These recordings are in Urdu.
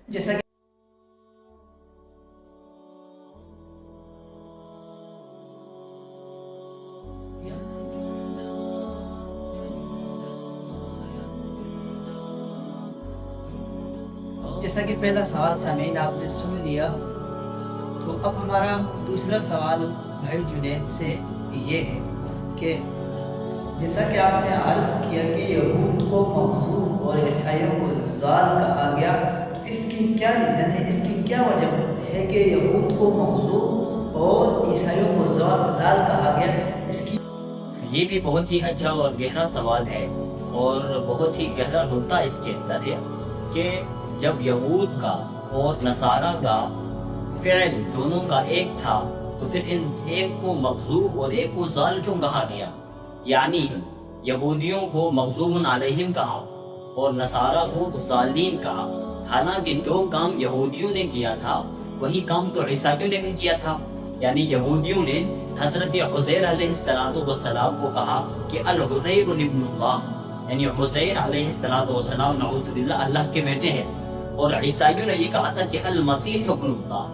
جیسا کہ پہلا سوال سامعین آپ نے سن لیا، تو اب ہمارا دوسرا سوال بھائی جنید سے یہ ہے کہ جیسا کہ آپ نے عرض کیا کہ یہود کو مغزوب اور عیسائیوں کو ضال کہا گیا، تو اس کی کیا ریزن ہے، اس کی کیا وجہ ہے کہ یہود کو مغزوب اور عیسائیوں کو ضال کہا گیا؟ اس کی یہ بھی بہت ہی اچھا اور گہرا سوال ہے، اور بہت ہی گہرا نقطہ اس کے اندر ہے کہ جب یہود کا اور نصارہ کا فعل دونوں کا ایک تھا، تو پھر ان ایک کو مغضوب اور ایک کو ضال کیوں کہا گیا؟ یعنی یہودیوں کو مغضوب علیہم کہا اور نصارہ کو ضالین کہا، حالانکہ جو کام یہودیوں نے کیا تھا وہی کام تو عیسائیوں نے بھی کیا تھا۔ یعنی یہودیوں نے حضرت عزیر علیہ السلام کو کہا کہ العزیر ابن اللہ، یعنی عزیر علیہ السلام نعوذ باللہ اللہ کے بیٹے ہیں، اور عیسائیوں نے یہ کہا تھا کہ المسیح ابن اللہ،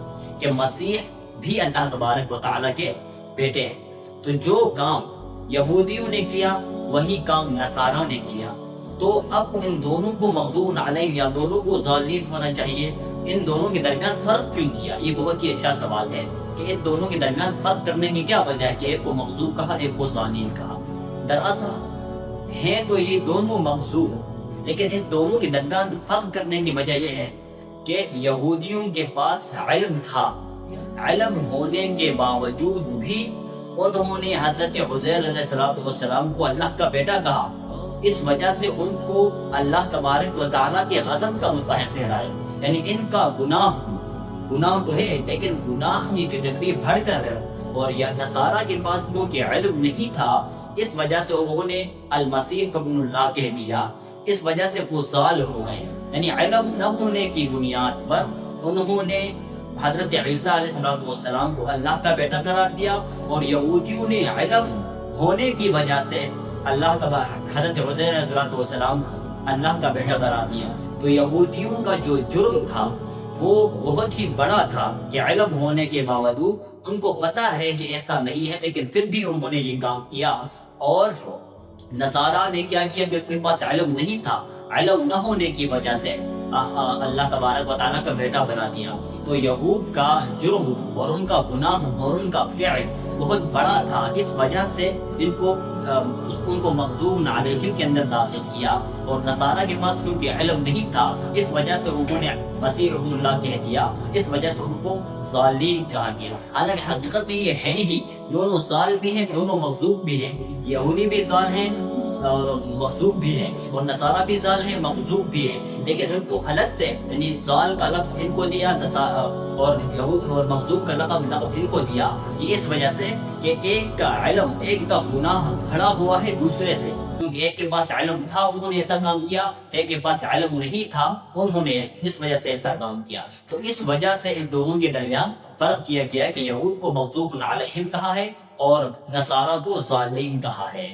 کہ مسیح بھی اللہ تبارک و تعالیٰ کے بیٹے ہیں۔ تو جو کام یہودیوں نے کیا وہی کام نصارہ نے کیا، تو اب ان دونوں کو مغضوب علیہم یا دونوں کو ضالین ہونا چاہیے، ان دونوں کے درمیان فرق کیوں کیا؟ یہ بہت ہی اچھا سوال ہے کہ ان دونوں کے درمیان فرق کرنے کی کیا وجہ ہے کہ ایک کو مغضوب کہا ایک کو ضالین کہا؟ دراصل ہیں تو یہ دونوں مغضوب، لیکن ان دونوں کے درمیان فرق کرنے کی وجہ یہ ہے کہ یہودیوں کے پاس علم تھا، علم ہونے کے باوجود بھی انہوں نے حضرت عزیر علیہ السلام کو اللہ کا بیٹا کہا، اس وجہ سے ان کو اللہ تبارک و تعالیٰ کے غضب کا مستحق ٹھہرائے۔ یعنی ان کا گناہ تو ہے، لیکن گناہ کی ڈگری بڑھ کر ہے، اور یہ نصارہ کے پاس کیونکہ علم نہیں تھا اس وجہ سے انہوں نے المسیح ابن اللہ کہہ دیا، اس وجہ سے وہ ضال ہو گئے۔ یعنی علم نہ ہونے کی بنیاد پر انہوں نے حضرت عیسیٰ علیہ السلام کو اللہ کا بیٹا قرار دیا، اور یہودیوں نے علم ہونے کی وجہ سے حضرت عزیر علیہ السلام اللہ کا بیٹا قرار دیا۔ تو یہودیوں کا جو جرم تھا وہ بہت ہی بڑا تھا کہ علم ہونے کے باوجود ان کو پتا ہے کہ ایسا نہیں ہے، لیکن پھر بھی انہوں نے یہ کام کیا۔ اور نصارہ نے کیا کیا کہ ان کے پاس علم نہیں تھا، علم نہ ہونے کی وجہ سے اللہ تبارک و تعالیٰ کا بیٹا بنا دیا۔ تو یہود کا جرم اور ان کا گناہ اور ان کا فعل بہت بڑا تھا، اس وجہ سے ان کو مغضوب علیہم کے اندر داخل کیا، اور نصارہ کے پاس کیونکہ علم نہیں تھا اس وجہ سے انہوں نے مسیح ابن اللہ کہہ دیا، اس وجہ سے ان کو ضالین کہا گیا۔ حالانکہ حقیقت میں یہ ہے ہی، دونوں ضال بھی ہیں دونوں مغضوب بھی ہیں، یہودی بھی ضال ہیں اور مغضوب بھی ہے، اور نصارہ بھی ضال ہیں مغضوب بھی ہے، لیکن ان کو الگ سے یعنی ضال کا لفظ ان کو دیا اور یہود اور مغضوب کا لقب ان کو دیا، یہ اس وجہ سے کہ ایک کا علم ایک کا گناہ بڑا ہوا ہے دوسرے سے، کیونکہ ایک کے پاس علم تھا انہوں نے ایسا کام کیا، ایک کے پاس علم نہیں تھا انہوں نے اس وجہ سے ایسا کام کیا۔ تو اس وجہ سے ان دونوں کے درمیان فرق کیا گیا کہ یہود کو مغضوب علیہم کہا ہے اور نصارہ کو ضالین کہا ہے۔